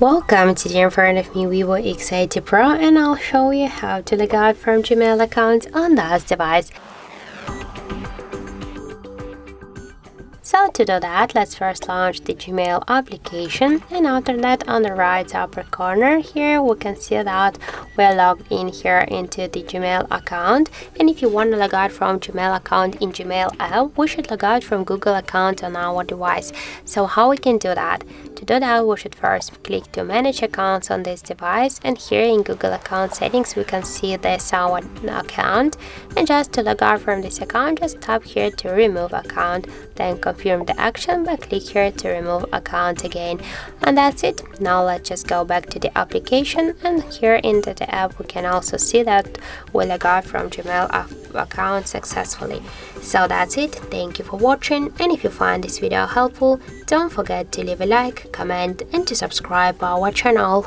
Welcome to the in front of me Vivo X80 Pro, and I'll show you how to log out from Gmail account on this device. So to do that, let's first launch the Gmail application, and after that, on the right upper corner here we can see that we're logged in here into the Gmail account. And if you want to log out from Gmail account in Gmail app, we should log out from Google account on our device. So how we can do that? To do that, we should first click to manage accounts on this device, and here in Google account settings we can see this our account, and just to log out from this account, just tap here to remove account, then confirm the action by click here to remove account again, and that's it. Now let's just go back to the application, and here into the app we can also see that we log out from Gmail account successfully. So that's it. Thank you for watching, and if you find this video helpful, don't forget to leave a like, comment and to subscribe our channel.